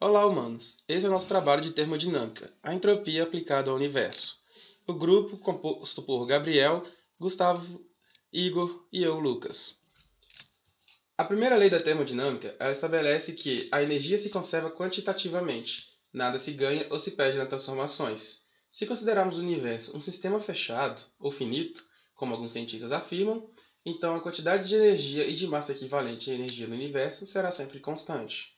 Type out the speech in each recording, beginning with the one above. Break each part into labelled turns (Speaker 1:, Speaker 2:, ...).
Speaker 1: Olá, humanos! Esse é o nosso trabalho de termodinâmica, a entropia aplicada ao universo. O grupo composto por Gabriel, Gustavo, Igor e eu, Lucas. A primeira lei da termodinâmica, ela estabelece que a energia se conserva quantitativamente, nada se ganha ou se perde nas transformações. Se considerarmos o universo um sistema fechado ou finito, como alguns cientistas afirmam, então a quantidade de energia e de massa equivalente à energia no universo será sempre constante.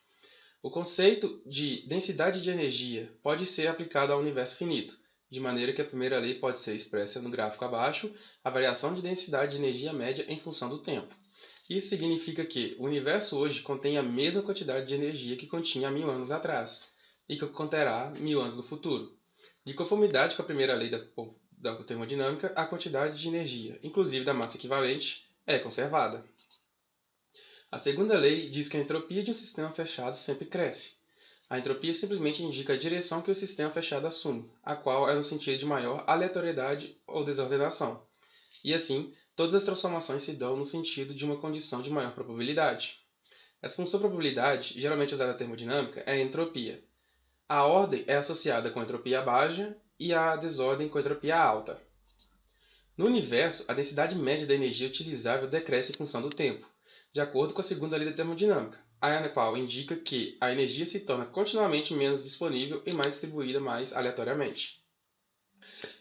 Speaker 1: O conceito de densidade de energia pode ser aplicado ao universo finito, de maneira que a primeira lei pode ser expressa no gráfico abaixo, a variação de densidade de energia média em função do tempo. Isso significa que o universo hoje contém a mesma quantidade de energia que continha há 1000 anos atrás, e que conterá 1000 anos no futuro. De conformidade com a primeira lei da termodinâmica, a quantidade de energia, inclusive da massa equivalente, é conservada. A segunda lei diz que a entropia de um sistema fechado sempre cresce. A entropia simplesmente indica a direção que o sistema fechado assume, a qual é no sentido de maior aleatoriedade ou desordenação. E assim, todas as transformações se dão no sentido de uma condição de maior probabilidade. Essa função probabilidade, geralmente usada na termodinâmica, é a entropia. A ordem é associada com a entropia baixa e a desordem com a entropia alta. No universo, a densidade média da energia utilizável decresce em função do tempo, de acordo com a segunda lei da termodinâmica, a qual indica que a energia se torna continuamente menos disponível e mais distribuída mais aleatoriamente.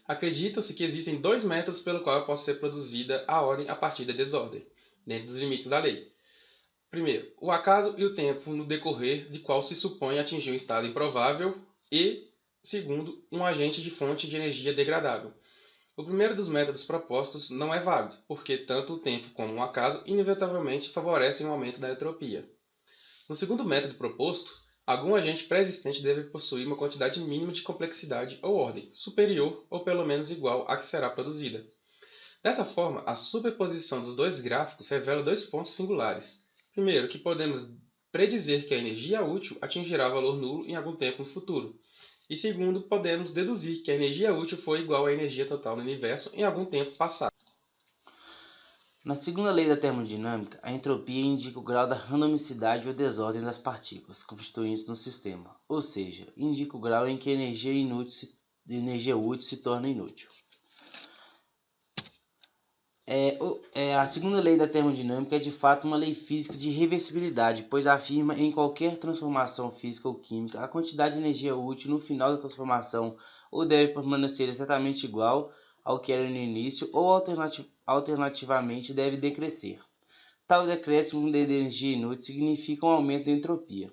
Speaker 1: Acredita-se que existem dois métodos pelo qual pode ser produzida a ordem a partir da desordem, dentro dos limites da lei. Primeiro, o acaso e o tempo no decorrer de qual se supõe atingir um estado improvável e, segundo, um agente de fonte de energia degradável. O primeiro dos métodos propostos não é válido, porque tanto o tempo como o acaso inevitavelmente favorecem o aumento da entropia. No segundo método proposto, algum agente pré-existente deve possuir uma quantidade mínima de complexidade ou ordem, superior ou pelo menos igual à que será produzida. Dessa forma, a superposição dos dois gráficos revela dois pontos singulares. Primeiro, que podemos predizer que a energia útil atingirá valor nulo em algum tempo no futuro. E segundo, podemos deduzir que a energia útil foi igual à energia total no universo em algum tempo passado.
Speaker 2: Na segunda lei da termodinâmica, a entropia indica o grau da randomicidade ou desordem das partículas constituintes no sistema, ou seja, indica o grau em que a energia útil se torna inútil. A segunda lei da termodinâmica é de fato uma lei física de reversibilidade, pois afirma em qualquer transformação física ou química a quantidade de energia útil no final da transformação ou deve permanecer exatamente igual ao que era no início ou alternativamente deve decrescer. Tal decréscimo de energia inútil significa um aumento da entropia.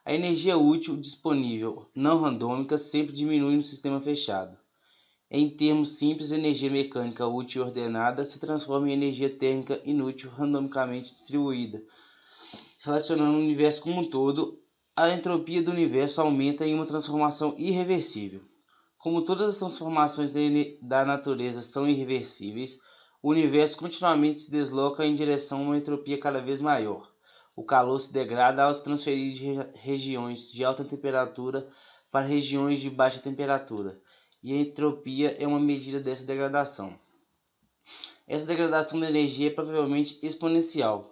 Speaker 2: A energia útil disponível não randômica sempre diminui no sistema fechado. Em termos simples, a energia mecânica útil e ordenada se transforma em energia térmica inútil randomicamente distribuída. Relacionando o universo como um todo, a entropia do universo aumenta em uma transformação irreversível. Como todas as transformações da natureza são irreversíveis, o universo continuamente se desloca em direção a uma entropia cada vez maior. O calor se degrada ao se transferir de regiões de alta temperatura para regiões de baixa temperatura, e a entropia é uma medida dessa degradação. Essa degradação da energia é provavelmente exponencial,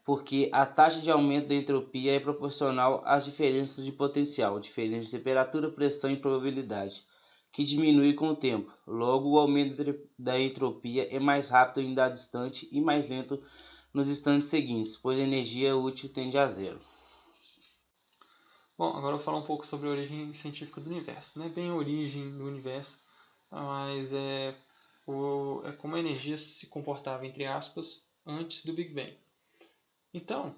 Speaker 2: porque a taxa de aumento da entropia é proporcional às diferenças de potencial, diferença de temperatura, pressão e probabilidade, que diminui com o tempo. Logo, o aumento da entropia é mais rápido em dado instante e mais lento nos instantes seguintes, pois a energia útil tende a zero.
Speaker 3: Bom, agora eu vou falar um pouco sobre a origem científica do universo. Não é bem a origem do universo, mas é como a energia se comportava, entre aspas, antes do Big Bang. Então,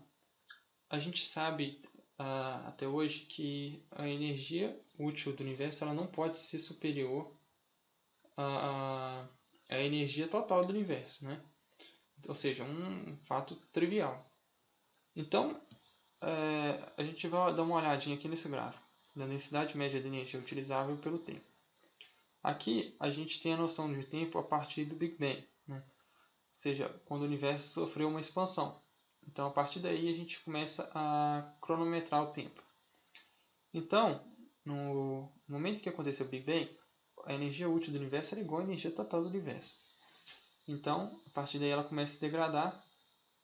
Speaker 3: a gente sabe até hoje que a energia útil do universo ela não pode ser superior à energia total do universo, né? Ou seja, um fato trivial. Então, a gente vai dar uma olhadinha aqui nesse gráfico da densidade média de energia utilizável pelo tempo. Aqui a gente tem a noção de tempo a partir do Big Bang, né? Ou seja, quando o universo sofreu uma expansão. Então, a partir daí, a gente começa a cronometrar o tempo. Então, no momento que aconteceu o Big Bang, a energia útil do universo era igual à energia total do universo. Então, a partir daí, ela começa a se degradar,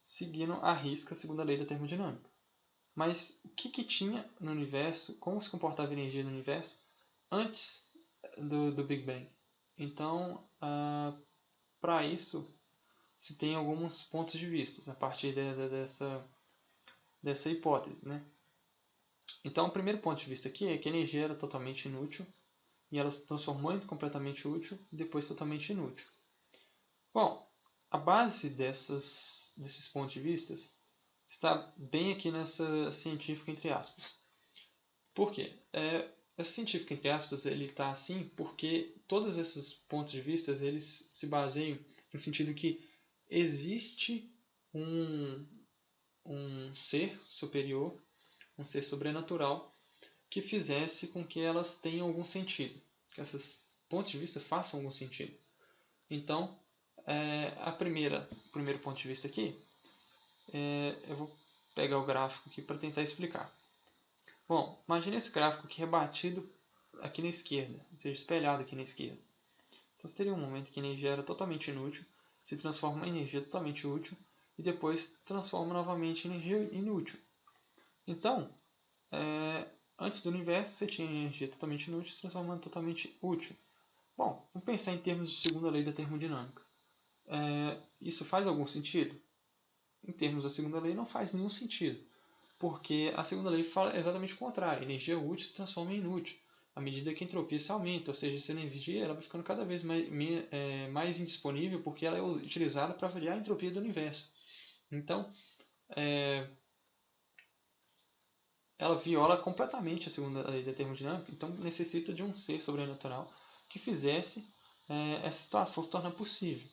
Speaker 3: seguindo a risca, segundo a lei da termodinâmica. Mas o que tinha no universo, como se comportava a energia no universo antes do Big Bang? Então, para isso, se tem alguns pontos de vista a partir dessa hipótese, né? Então, o primeiro ponto de vista aqui é que a energia era totalmente inútil e ela se transformou em completamente útil e depois totalmente inútil. Bom, a base desses pontos de vista está bem aqui nessa científica entre aspas. Por quê? Essa científica entre aspas ele está assim porque todos esses pontos de vista eles se baseiam no sentido que existe um ser superior, um ser sobrenatural que fizesse com que elas tenham algum sentido, que esses pontos de vista façam algum sentido. Então, o primeiro ponto de vista aqui, eu vou pegar o gráfico aqui para tentar explicar. Bom, imagine esse gráfico aqui rebatido aqui na esquerda, ou seja, espelhado aqui na esquerda. Então, você teria um momento que a energia era totalmente inútil, se transforma em energia totalmente útil e depois transforma novamente em energia inútil. Então, antes do universo, você tinha energia totalmente inútil se transformando em totalmente útil. Bom, vamos pensar em termos de segunda lei da termodinâmica. Isso faz algum sentido? Em termos da segunda lei, não faz nenhum sentido. Porque a segunda lei fala exatamente o contrário. A energia útil se transforma em inútil à medida que a entropia se aumenta. Ou seja, essa energia ela vai ficando cada vez mais indisponível porque ela é utilizada para variar a entropia do universo. Então, ela viola completamente a segunda lei da termodinâmica. Então, necessita de um ser sobrenatural que fizesse essa situação se tornar possível.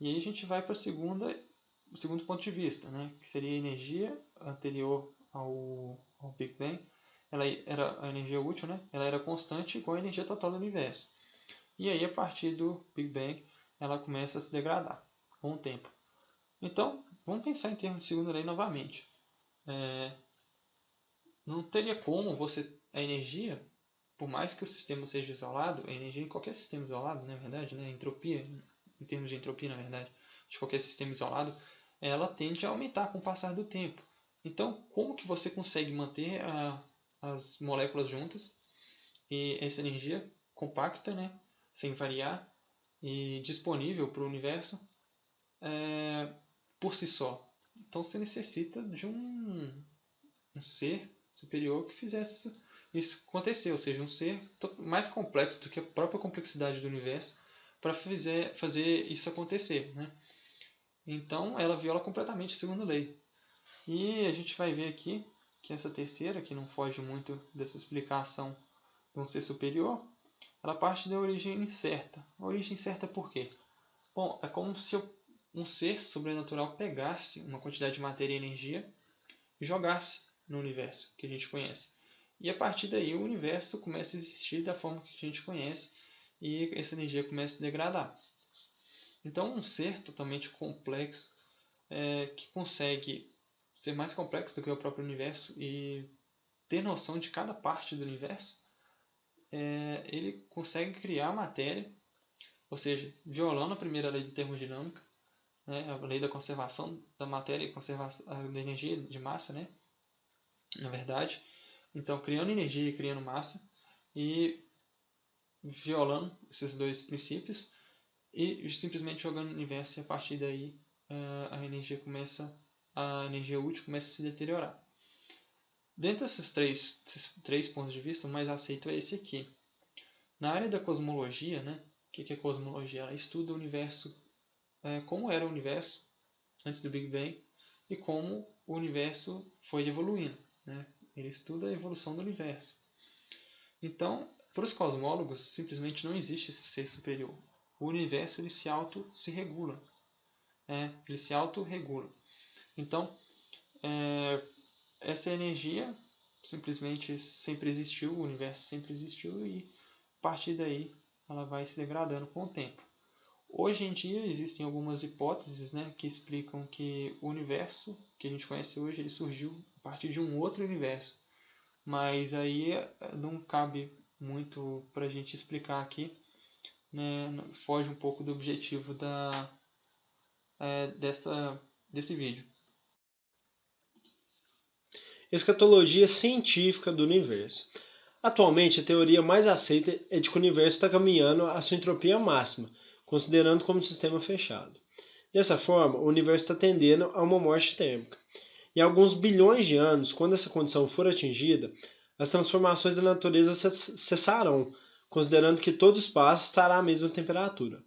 Speaker 3: E aí a gente vai para o segundo ponto de vista, né, que seria a energia anterior ao Big Bang. Ela era a energia útil, né, ela era constante igual a energia total do universo. E aí, a partir do Big Bang, ela começa a se degradar com o tempo. Então, vamos pensar em termos de segunda lei novamente. Não teria como a energia, por mais que o sistema seja isolado, a energia em qualquer sistema isolado, na verdade, né, a entropia, em termos de entropia, na verdade, de qualquer sistema isolado, ela tende a aumentar com o passar do tempo. Então, como que você consegue manter as moléculas juntas e essa energia compacta, né, sem variar e disponível para o universo por si só? Então, você necessita de um ser superior que fizesse isso acontecer, ou seja, um ser mais complexo do que a própria complexidade do universo para fazer isso acontecer, né? Então, ela viola completamente a segunda lei. E a gente vai ver aqui que essa terceira, que não foge muito dessa explicação de um ser superior, ela parte da origem incerta. A origem incerta por quê? Bom, é como se um ser sobrenatural pegasse uma quantidade de matéria e energia e jogasse no universo que a gente conhece. E a partir daí o universo começa a existir da forma que a gente conhece e essa energia começa a se degradar. Então, um ser totalmente complexo que consegue ser mais complexo do que o próprio universo e ter noção de cada parte do universo, ele consegue criar matéria, ou seja, violando a primeira lei de termodinâmica, né, a lei da conservação da matéria e conservação da energia de massa, né, na verdade. Então, criando energia e criando massa e violando esses dois princípios e simplesmente jogando no universo e a partir daí a energia útil começa a se deteriorar. Dentre esses três pontos de vista, o mais aceito é esse aqui. Na área da cosmologia, né, o que é cosmologia? Ela estuda o universo, como era o universo antes do Big Bang e como o universo foi evoluindo, né? Ele estuda a evolução do universo. Então, para os cosmólogos, simplesmente não existe esse ser superior. O universo ele se regula, ele se autorregula. Então, essa energia simplesmente sempre existiu, o universo sempre existiu e a partir daí ela vai se degradando com o tempo. Hoje em dia existem algumas hipóteses, né, que explicam que o universo que a gente conhece hoje ele surgiu a partir de um outro universo. Mas aí não cabe muito para a gente explicar aqui, né, foge um pouco do objetivo desse vídeo.
Speaker 4: escatologia científica do universo. Atualmente, a teoria mais aceita é de que o universo está caminhando à sua entropia máxima, considerando como um sistema fechado. Dessa forma, o universo está tendendo a uma morte térmica. Em alguns bilhões de anos, quando essa condição for atingida, as transformações da natureza cessarão, considerando que todo o espaço estará à mesma temperatura.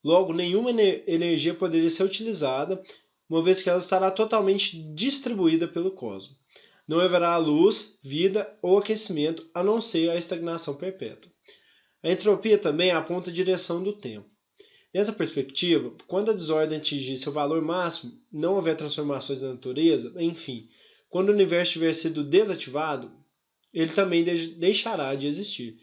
Speaker 4: Logo, nenhuma energia poderia ser utilizada, uma vez que ela estará totalmente distribuída pelo cosmos. Não haverá luz, vida ou aquecimento, a não ser a estagnação perpétua. A entropia também aponta a direção do tempo. Nessa perspectiva, quando a desordem atingir seu valor máximo, não houver transformações na natureza, enfim, quando o universo tiver sido desativado, ele também deixará de existir.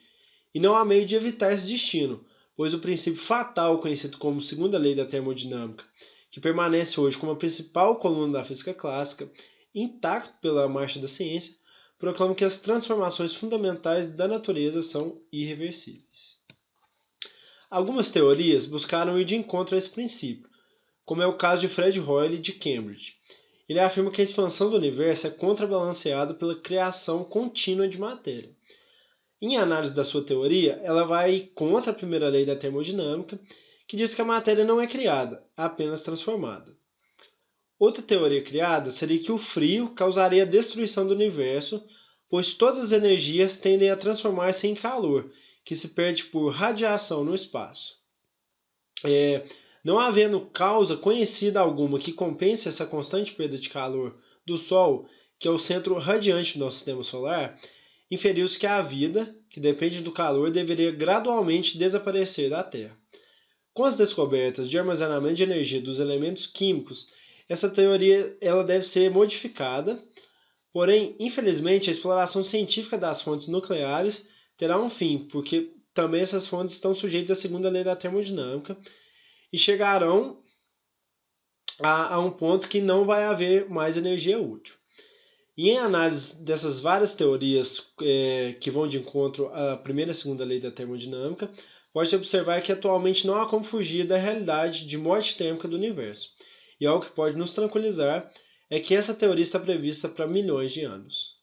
Speaker 4: E não há meio de evitar esse destino, pois o princípio fatal conhecido como segunda lei da termodinâmica, que permanece hoje como a principal coluna da física clássica, intacto pela marcha da ciência, proclama que as transformações fundamentais da natureza são irreversíveis. Algumas teorias buscaram ir de encontro a esse princípio, como é o caso de Fred Hoyle de Cambridge. Ele afirma que a expansão do universo é contrabalanceada pela criação contínua de matéria. Em análise da sua teoria, ela vai contra a primeira lei da termodinâmica, que diz que a matéria não é criada, apenas transformada. Outra teoria criada seria que o frio causaria a destruição do universo, pois todas as energias tendem a transformar-se em calor, que se perde por radiação no espaço. Não havendo causa conhecida alguma que compense essa constante perda de calor do Sol, que é o centro radiante do nosso sistema solar, inferiu-se que a vida, que depende do calor, deveria gradualmente desaparecer da Terra. Com as descobertas de armazenamento de energia dos elementos químicos, essa teoria ela deve ser modificada, porém, infelizmente, a exploração científica das fontes nucleares terá um fim, porque também essas fontes estão sujeitas à segunda lei da termodinâmica e chegarão a um ponto que não vai haver mais energia útil. E em análise dessas várias teorias que vão de encontro à primeira e segunda lei da termodinâmica, pode observar que atualmente não há como fugir da realidade de morte térmica do universo. E algo que pode nos tranquilizar é que essa teoria está prevista para milhões de anos.